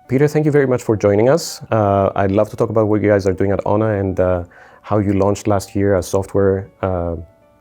Peter, thank you very much for joining us. I'd love to talk about what you guys are doing at Onna and how you launched last year a software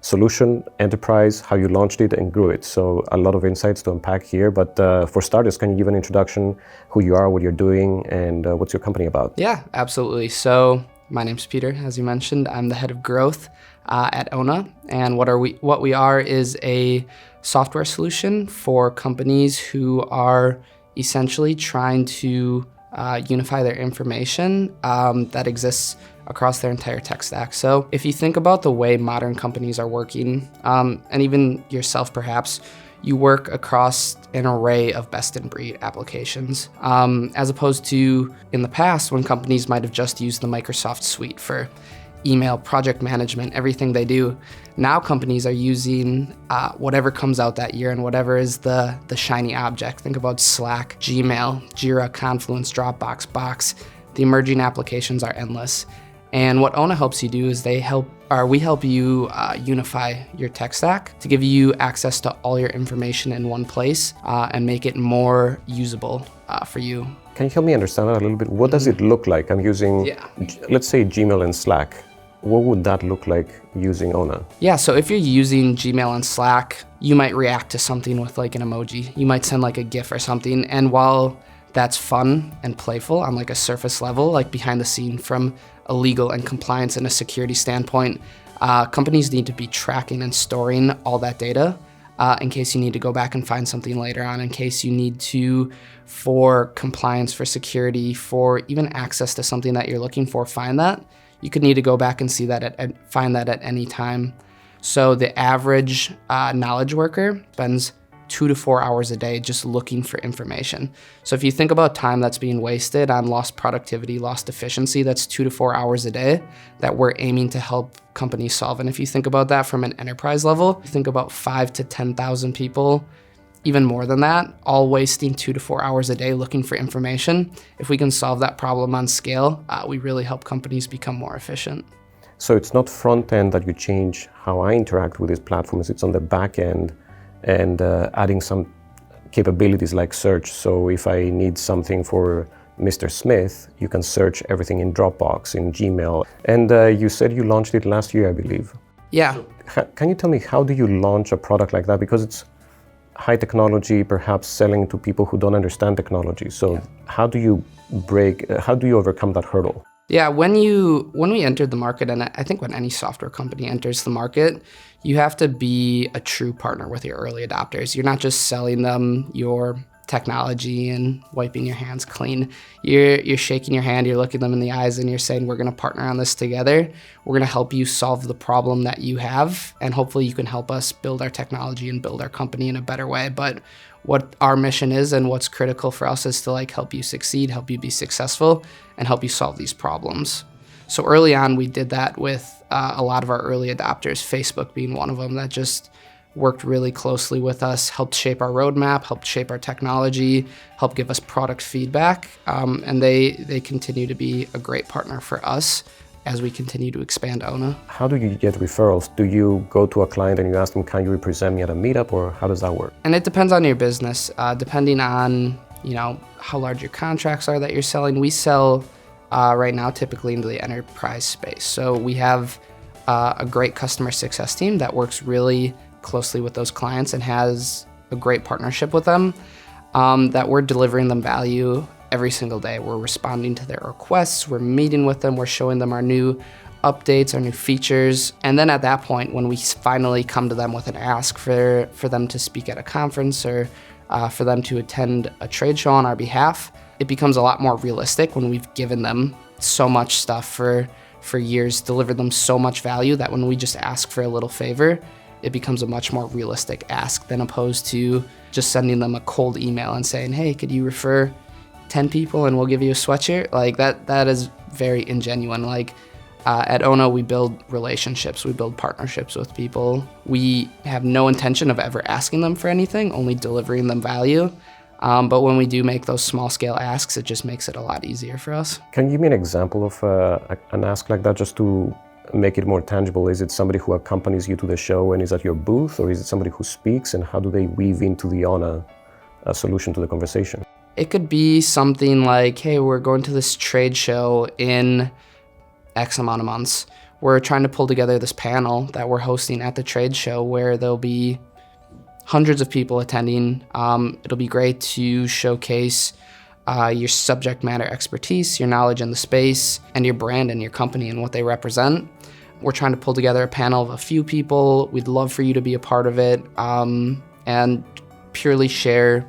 solution, enterprise, how you launched it and grew it. So a lot of insights to unpack here. But for starters, can you give an introduction, who you are, what you're doing, and what's your company about? Yeah, absolutely. So my name's Peter, as you mentioned. I'm the head of growth at Onna. And what we are is a software solution for companies who are essentially trying to unify their information that exists across their entire tech stack. So if you think about the way modern companies are working, and even yourself perhaps, you work across an array of best-in-breed applications, as opposed to in the past when companies might have just used the Microsoft suite for email, project management, everything they do. Now companies are using whatever comes out that year and whatever is the shiny object. Think about Slack, Gmail, Jira, Confluence, Dropbox, Box. The emerging applications are endless. And what Onna helps you do is we help you unify your tech stack to give you access to all your information in one place and make it more usable for you. Can you help me understand that a little bit? What does it look like? I'm using, let's say, Gmail and Slack. What would that look like using Onna? Yeah, so if you're using Gmail and Slack, you might react to something with like an emoji. You might send like a GIF or something. And while that's fun and playful on like a surface level, like behind the scene from a legal and compliance and a security standpoint, companies need to be tracking and storing all that data in case you need to go back and find something later on, in case you need to, for compliance, for security, for even access to something that you're looking for, find that. You could need to go back and see that find that at any time. So the average knowledge worker spends 2 to 4 hours a day just looking for information. So if you think about time that's being wasted on lost productivity, lost efficiency, that's 2 to 4 hours a day that we're aiming to help companies solve. And if you think about that from an enterprise level, think about 5,000 to 10,000 people, even more than that, all wasting 2 to 4 hours a day looking for information. If we can solve that problem on scale, we really help companies become more efficient. So it's not front end that you change how I interact with these platforms, it's on the back end and adding some capabilities like search. So if I need something for Mr. Smith, you can search everything in Dropbox, in Gmail. And you said you launched it last year, I believe. Yeah. Can you tell me, how do you launch a product like that? Because it's high technology, perhaps selling to people who don't understand technology. So how do you overcome that hurdle? Yeah, when we entered the market, and I think when any software company enters the market, you have to be a true partner with your early adopters. You're not just selling them your technology and wiping your hands clean. You're shaking your hand, you're looking them in the eyes, and you're saying, we're gonna partner on this together. We're gonna help you solve the problem that you have, and hopefully you can help us build our technology and build our company in a better way. But what our mission is and what's critical for us is to like help you succeed, help you be successful, and help you solve these problems. So early on, we did that with a lot of our early adopters, Facebook being one of them, that just worked really closely with us, helped shape our roadmap, helped shape our technology, helped give us product feedback, and they continue to be a great partner for us as we continue to expand Onna. How do you get referrals? Do you go to a client and you ask them, can you represent me at a meetup, or how does that work? And it depends on your business, depending on how large your contracts are that you're selling. We sell right now typically into the enterprise space. So we have a great customer success team that works really closely with those clients and has a great partnership with them, that we're delivering them value every single day. We're responding to their requests, we're meeting with them, we're showing them our new updates, our new features. And then at that point, when we finally come to them with an ask for them to speak at a conference or for them to attend a trade show on our behalf, it becomes a lot more realistic when we've given them so much stuff for years, delivered them so much value that when we just ask for a little favor, it becomes a much more realistic ask than opposed to just sending them a cold email and saying, hey, could you refer 10 people and we'll give you a sweatshirt? Like that is very ingenuine. Like at Onna, we build relationships, we build partnerships with people. We have no intention of ever asking them for anything, only delivering them value. But when we do make those small scale asks, it just makes it a lot easier for us. Can you give me an example of an ask like that, just to make it more tangible? Is it somebody who accompanies you to the show and is at your booth, or is it somebody who speaks, and how do they weave into the Onna solution to the conversation? It could be something like, hey, we're going to this trade show in X amount of months. We're trying to pull together this panel that we're hosting at the trade show where there'll be hundreds of people attending. It'll be great to showcase your subject matter expertise, your knowledge in the space, and your brand and your company and what they represent. We're trying to pull together a panel of a few people. We'd love for you to be a part of it and purely share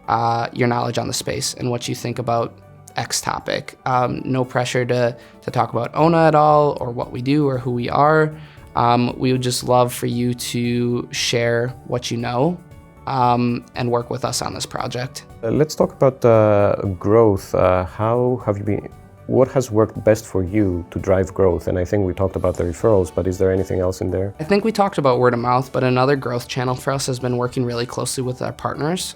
your knowledge on the space and what you think about X topic. No pressure to talk about Onna at all or what we do or who we are. We would just love for you to share what you know and work with us on this project. Let's talk about growth. How have you been? What has worked best for you to drive growth? And I think we talked about the referrals, but is there anything else in there? I think we talked about word of mouth, but another growth channel for us has been working really closely with our partners.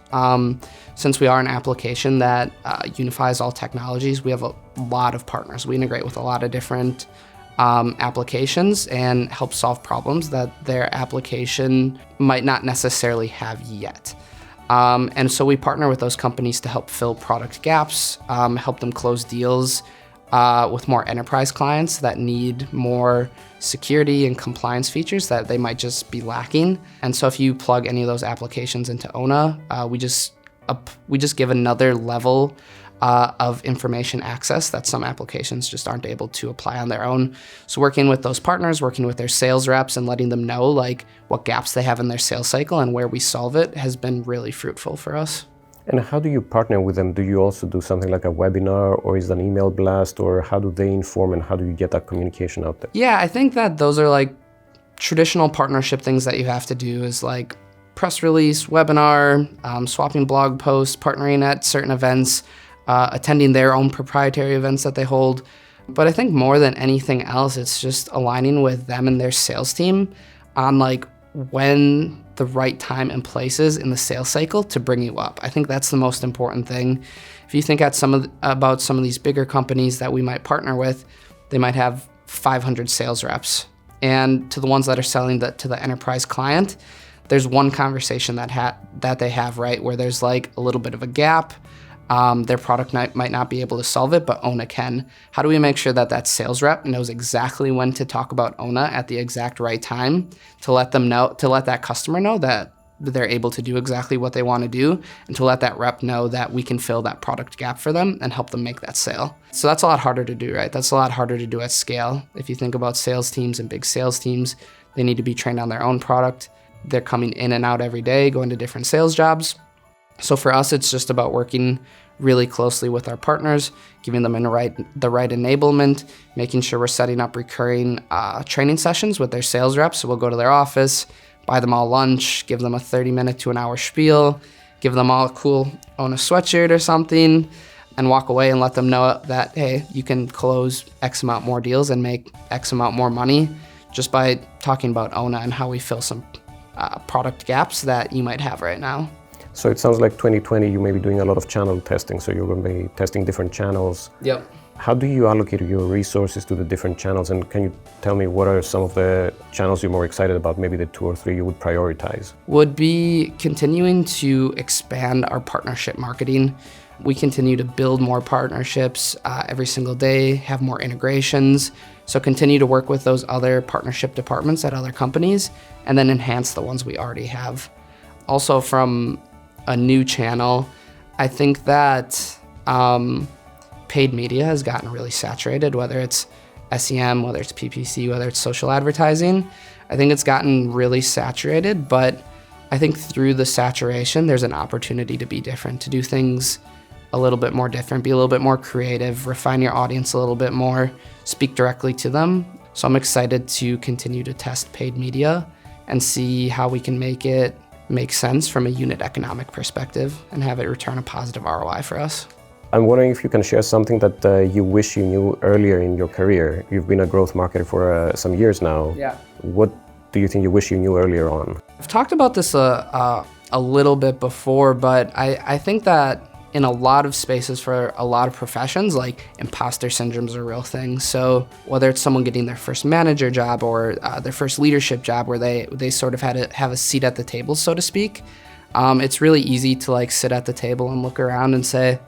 Since we are an application that unifies all technologies, we have a lot of partners. We integrate with a lot of different applications and help solve problems that their application might not necessarily have yet. And so we partner with those companies to help fill product gaps, help them close deals with more enterprise clients that need more security and compliance features that they might just be lacking. And so if you plug any of those applications into Onna, we just give another level of information access that some applications just aren't able to apply on their own. So working with those partners, working with their sales reps and letting them know like what gaps they have in their sales cycle and where we solve it has been really fruitful for us. And how do you partner with them? Do you also do something like a webinar, or is it an email blast, or how do they inform and how do you get that communication out there? Yeah, I think that those are like traditional partnership things that you have to do is like press release, webinar, swapping blog posts, partnering at certain events, attending their own proprietary events that they hold. But I think more than anything else, it's just aligning with them and their sales team on like when the right time and place is in the sales cycle to bring you up. I think that's the most important thing. If you think about some of these bigger companies that we might partner with, they might have 500 sales reps. And to the ones that are selling to the enterprise client, there's one conversation that they have, right, where there's like a little bit of a gap. Their product might not be able to solve it, but Onna can. How do we make sure that that sales rep knows exactly when to talk about Onna at the exact right time to let that customer know that they're able to do exactly what they want to do, and to let that rep know that we can fill that product gap for them and help them make that sale. So that's a lot harder to do, right? That's a lot harder to do at scale. If you think about sales teams and big sales teams, they need to be trained on their own product. They're coming in and out every day, going to different sales jobs. So for us, it's just about working really closely with our partners, giving them the right enablement, making sure we're setting up recurring training sessions with their sales reps. So we'll go to their office, buy them all lunch, give them a 30-minute to an hour spiel, give them all a cool Onna sweatshirt or something, and walk away and let them know that, hey, you can close X amount more deals and make X amount more money just by talking about Onna and how we fill some product gaps that you might have right now. So it sounds like 2020, you may be doing a lot of channel testing, so you're going to be testing different channels. Yep. How do you allocate your resources to the different channels? And can you tell me what are some of the channels you're more excited about, maybe the 2 or 3 you would prioritize? Would be continuing to expand our partnership marketing. We continue to build more partnerships every single day, have more integrations. So continue to work with those other partnership departments at other companies, and then enhance the ones we already have. Also from a new channel, I think that paid media has gotten really saturated, whether it's SEM, whether it's PPC, whether it's social advertising. I think it's gotten really saturated, but I think through the saturation, there's an opportunity to be different, to do things a little bit more different, be a little bit more creative, refine your audience a little bit more, speak directly to them. So I'm excited to continue to test paid media and see how we can make it make sense from a unit economic perspective and have it return a positive ROI for us. I'm wondering if you can share something that you wish you knew earlier in your career. You've been a growth marketer for some years now. Yeah. What do you think you wish you knew earlier on? I've talked about this a little bit before, but I think that in a lot of spaces for a lot of professions, like imposter syndrome is a real thing. So whether it's someone getting their first manager job or their first leadership job where they sort of had to have a seat at the table, so to speak, It's really easy to like sit at the table and look around and say,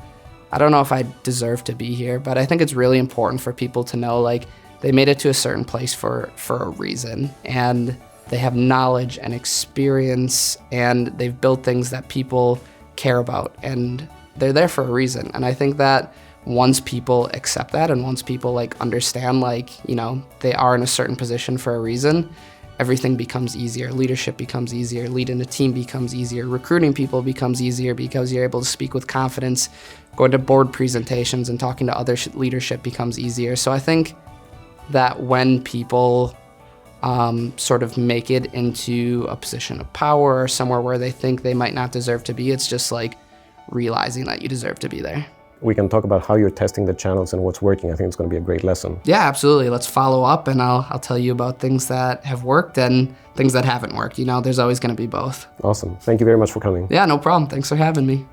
I don't know if I deserve to be here, but I think it's really important for people to know like they made it to a certain place for a reason, and they have knowledge and experience, and they've built things that people care about, and they're there for a reason. And I think that once people accept that, and once people like understand like, you know, they are in a certain position for a reason, everything becomes easier. Leadership becomes easier. Leading a team becomes easier. Recruiting people becomes easier because you're able to speak with confidence. Going to board presentations and talking to other leadership becomes easier. So I think that when people sort of make it into a position of power or somewhere where they think they might not deserve to be, it's just like realizing that you deserve to be there. We can talk about how you're testing the channels and what's working. I think it's going to be a great lesson. Yeah, absolutely. Let's follow up, and I'll tell you about things that have worked and things that haven't worked. You know, there's always going to be both. Awesome. Thank you very much for coming. Yeah, no problem. Thanks for having me.